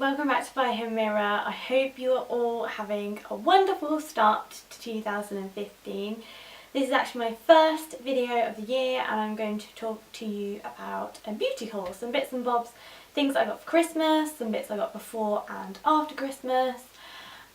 welcome back to By Her Mirror. I hope you are all having a wonderful start to 2015. This is actually my first video of the year and I'm going to talk to you about a beauty haul, some bits and bobs, things I got for Christmas, some bits I got before and after Christmas,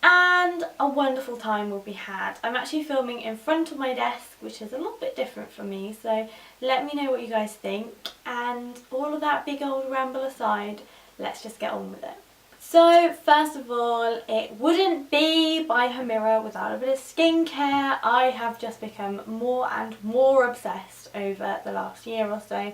and a wonderful time will be had. I'm actually filming in front of my desk, which is a little bit different for me, so let me know what you guys think, and all of that big old ramble aside, let's just get on with it. So first of all, it wouldn't be By Her Mirror without a bit of skincare. I have just become more and more obsessed over the last year or so,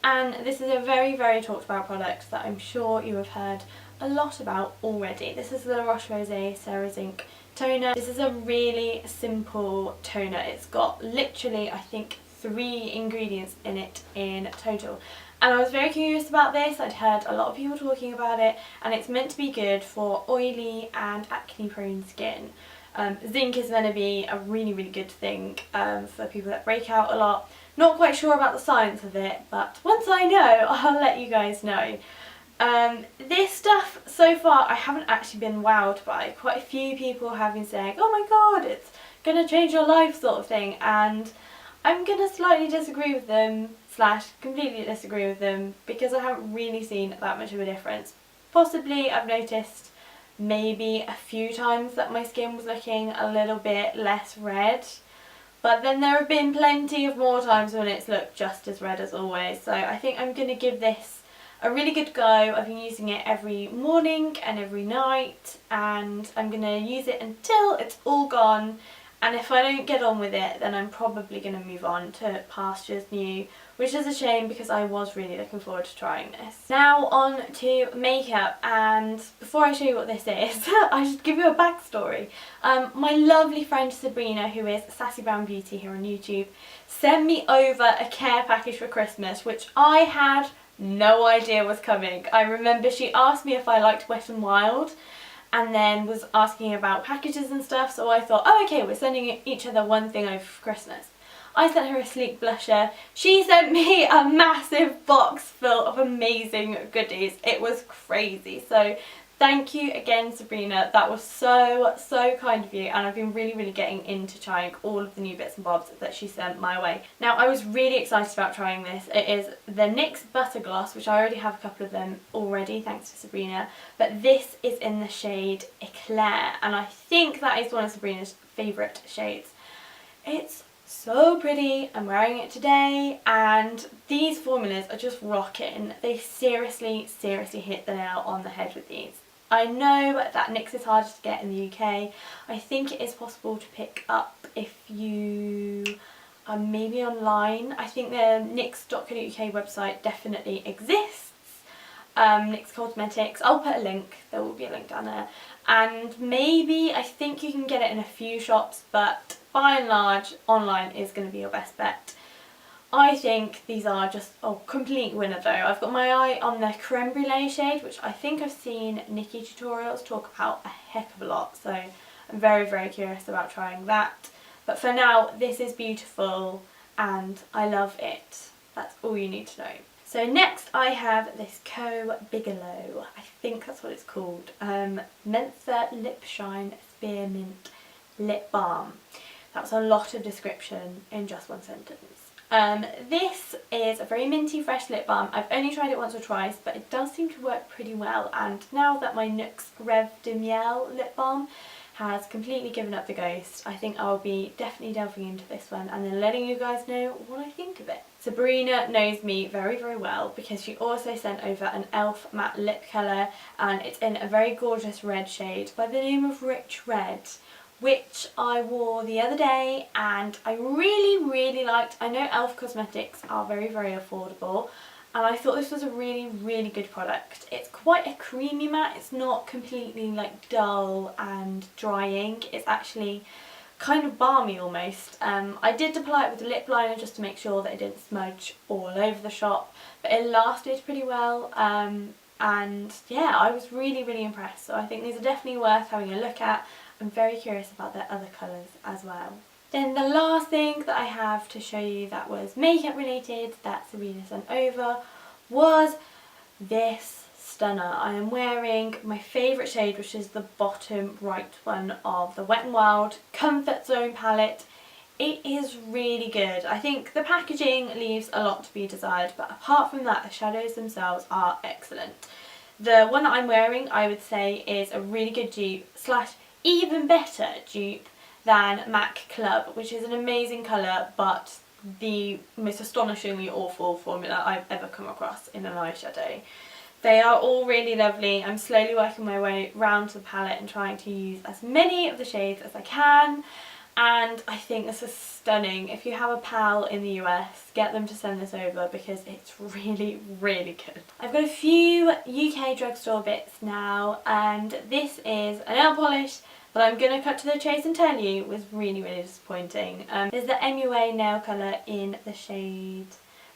and this is a very talked about product that I'm sure you have heard a lot about already. This is the La Roche-Posay Serozinc toner. This is a really simple toner. It's got literally, I think, 3 ingredients in it in total. And I was very curious about this. I'd heard a lot of people talking about it, and it's meant to be good for oily and acne prone skin. Zinc is meant to be a really good thing for people that break out a lot. Not quite sure about the science of it, but once I know, I'll let you guys know. This stuff, so far, I haven't actually been wowed by. Quite a few people have been saying, oh my god, it's gonna change your life sort of thing, and I'm gonna slightly disagree with them, / completely disagree with them, because I haven't really seen that much of a difference. Possibly I've noticed maybe a few times that my skin was looking a little bit less red, but then there have been plenty of more times when it's looked just as red as always, so I think I'm gonna give this a really good go. I've been using it every morning and every night, and I'm going to use it until it's all gone, and if I don't get on with it then I'm probably going to move on to Pastures New, which is a shame because I was really looking forward to trying this. Now on to makeup, and before I show you what this is I should give you a backstory. My lovely friend Sabrina, who is Sassy Brown Beauty here on YouTube, sent me over a care package for Christmas which I had no idea was coming. I remember she asked me if I liked Wet n Wild and then was asking about packages and stuff, so I thought, oh okay, we're sending each other one thing over for Christmas. I sent her a sleek blusher. She sent me a massive box full of amazing goodies. It was crazy. So thank you again, Sabrina. That was so kind of you, and I've been really getting into trying all of the new bits and bobs that she sent my way. Now I was really excited about trying this. It is the NYX Butter Gloss, which I already have a couple of them already thanks to Sabrina, but this is in the shade Eclair, and I think that is one of Sabrina's favourite shades. It's so pretty. I'm wearing it today, and these formulas are just rocking. They seriously hit the nail on the head with these. I know that NYX is harder to get in the UK. I think it is possible to pick up if you are maybe online. I think the nyx.co.uk website definitely exists. NYX Cosmetics, I'll put a link, there will be a link down there. And maybe, I think you can get it in a few shops, but by and large online is going to be your best bet. I think these are just a complete winner though. I've got my eye on the Creme Brulee shade, which I think I've seen Nikki tutorials talk about a heck of a lot, so I'm very curious about trying that. But for now, this is beautiful and I love it. That's all you need to know. So next I have this Co Bigelow, I think that's what it's called, Mentha Lip Shine Spearmint Lip Balm. That's a lot of description in just one sentence. This is a very minty fresh lip balm. I've only tried it once or twice, but it does seem to work pretty well, and now that my NYX Rêve de Miel lip balm has completely given up the ghost, I think I'll be definitely delving into this one and then letting you guys know what I think of it. Sabrina knows me very well because she also sent over an e.l.f. matte lip colour, and it's in a very gorgeous red shade by the name of Rich Red, which I wore the other day and I really liked. I know e.l.f. cosmetics are very affordable, and I thought this was a really good product. It's quite a creamy matte. It's not completely like dull and drying. It's actually kind of balmy almost. I did apply it with a lip liner just to make sure that it didn't smudge all over the shop, but it lasted pretty well, and yeah, I was really impressed. So I think these are definitely worth having a look at. I'm very curious about their other colours as well. Then the last thing that I have to show you that was makeup related that Sabrina sent over was this stunner. I am wearing my favourite shade, which is the bottom right one of the Wet n Wild Comfort Zone palette. It is really good. I think the packaging leaves a lot to be desired, but apart from that, the shadows themselves are excellent. The one that I'm wearing, I would say, is a really good dupe slash even better dupe than MAC Club, which is an amazing colour, but the most astonishingly awful formula I've ever come across in an eyeshadow. They are all really lovely. I'm slowly working my way round the palette and trying to use as many of the shades as I can. And I think this is stunning. If you have a pal in the US, get them to send this over because it's really, really good. I've got a few UK drugstore bits now, and this is a nail polish that I'm going to cut to the chase and tell you was really, really disappointing. This is the MUA nail colour in the shade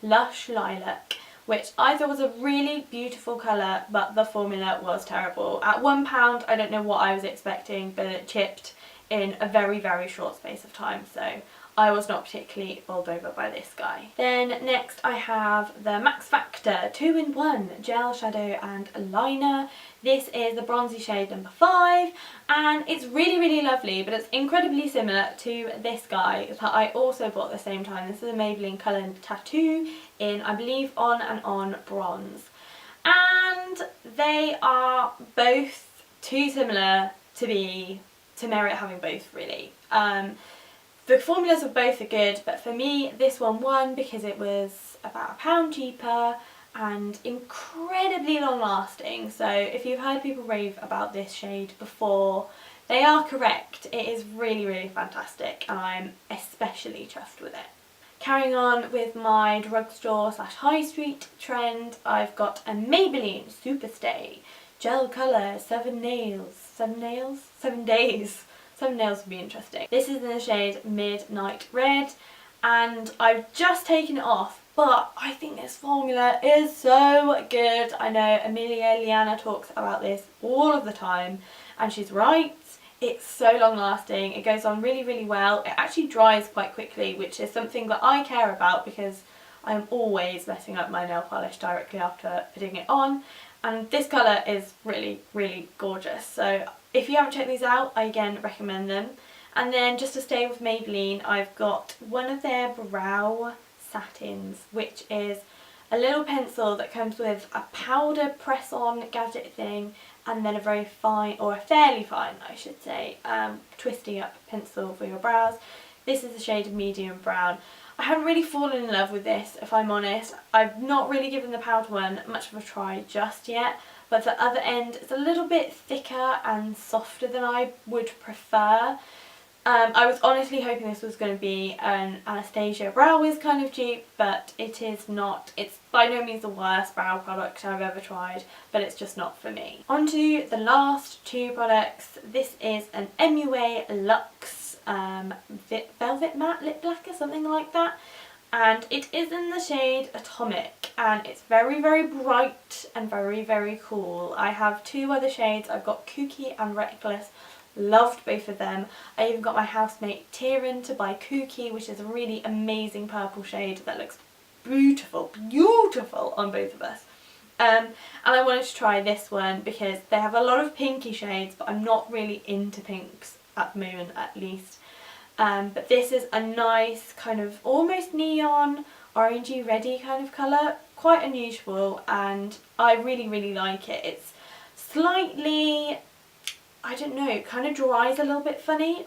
Lush Lilac, which I thought was a really beautiful colour, but the formula was terrible. At £1, I don't know what I was expecting, but it chipped in a very, very short space of time, so I was not particularly bowled over by this guy. Then next I have the Max Factor 2-in-1 Gel Shadow and Liner. This is the bronzy shade number 5, and it's really, really lovely, but it's incredibly similar to this guy that I also bought at the same time. This is a Maybelline Colour Tattoo in, I believe, On and On Bronze. And they are both too similar to merit having both, really. The formulas of both are good, but for me this one won because it was about £1 cheaper and incredibly long lasting. So if you've heard people rave about this shade before, they are correct. It is really, really fantastic, and I'm especially chuffed with it. Carrying on with my drugstore slash high street trend, I've got a Maybelline Superstay Gel Colour 7 Nails. 7 days. 7 nails would be interesting. This is in the shade Midnight Red, and I've just taken it off, but I think this formula is so good. I know Amelia Liana talks about this all of the time, and she's right. It's so long lasting, it goes on really, really well. It actually dries quite quickly, which is something that I care about because I'm always messing up my nail polish directly after putting it on. And this colour is really, really gorgeous. So if you haven't checked these out, I again recommend them. And then just to stay with Maybelline, I've got one of their brow satins, which is a little pencil that comes with a powder press-on gadget thing, and then a very fine, or a fairly fine I should say, twisty up pencil for your brows. This is the shade Medium Brown. I haven't really fallen in love with this, if I'm honest. I've not really given the powder one much of a try just yet, but the other end is a little bit thicker and softer than I would prefer. I was honestly hoping this was going to be an Anastasia Brow Wiz kind of dupe, but it is not. It's by no means the worst brow product I've ever tried, but it's just not for me. On to the last two products. This is an MUA Luxe Velvet Matte Lip Lacquer, something like that. And it is in the shade Atomic, and it's very, very bright and very, very cool. I have two other shades. I've got Kooky and Reckless. Loved both of them. I even got my housemate Tyrion to buy Kooky, which is a really amazing purple shade that looks beautiful, beautiful on both of us. And I wanted to try this one because they have a lot of pinky shades, but I'm not really into pinks at the moment, at least. But this is a nice kind of almost neon, orangey, reddy kind of colour. Quite unusual, and I really, really like it. It's slightly, I don't know, it kind of dries a little bit funny,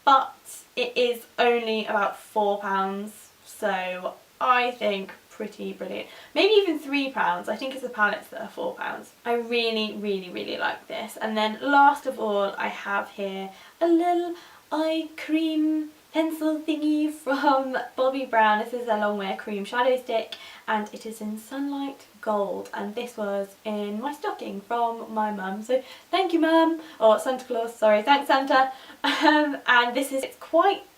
but it is only about £4, so I think pretty brilliant. Maybe even £3. I think it's the palettes that are £4. I really, really, really like this. And then last of all, I have here a little eye cream pencil thingy from Bobbi Brown. This is a Longwear Cream Shadow Stick, and it is in Sunlight Gold, and this was in my stocking from my mum, so thank you mum, or Santa Claus, sorry, thanks Santa. And this is,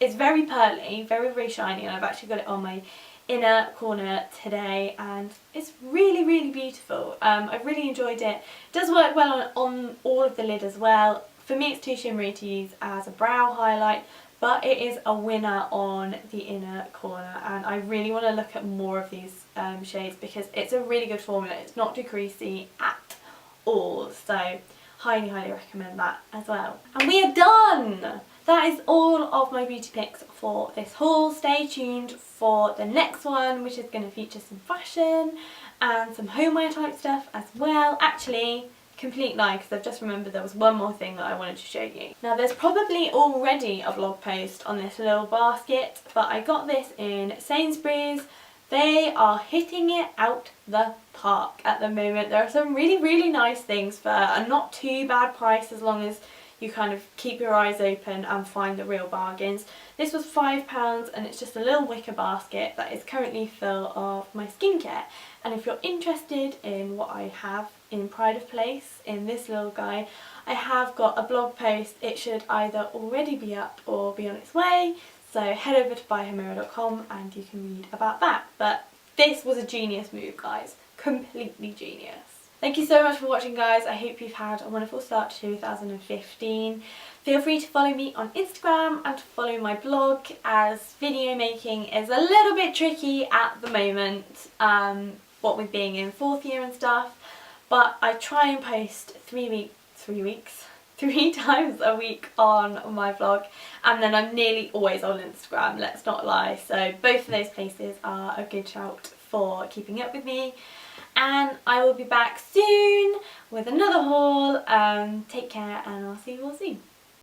it's very pearly, very, very shiny, and I've actually got it on my inner corner today, and it's really, really beautiful. I've really enjoyed it. It does work well on all of the lid as well. For me it's too shimmery to use as a brow highlight, but it is a winner on the inner corner, and I really want to look at more of these shades because it's a really good formula. It's not too creasy at all. So highly, highly recommend that as well. And we are done! That is all of my beauty picks for this haul. Stay tuned for the next one, which is going to feature some fashion and some homeware type stuff as well. Actually, complete lie, because I've just remembered there was one more thing that I wanted to show you. Now there's probably already a vlog post on this little basket, but I got this in Sainsbury's. They are hitting it out the park at the moment. There are some really, really nice things for a not too bad price, as long as you kind of keep your eyes open and find the real bargains. This was £5 and it's just a little wicker basket that is currently full of my skincare. And if you're interested in what I have in Pride of Place, in this little guy, I have got a blog post. It should either already be up or be on its way. So head over to buyhermirror.com and you can read about that. But this was a genius move, guys. Completely genius. Thank you so much for watching, guys. I hope you've had a wonderful start to 2015. Feel free to follow me on Instagram and to follow my blog, as video making is a little bit tricky at the moment, what with being in 4th year and stuff. But I try and post 3 times a week on my vlog, and then I'm nearly always on Instagram, let's not lie. So both of those places are a good shout for keeping up with me. And I will be back soon with another haul. Take care and I'll see you all soon.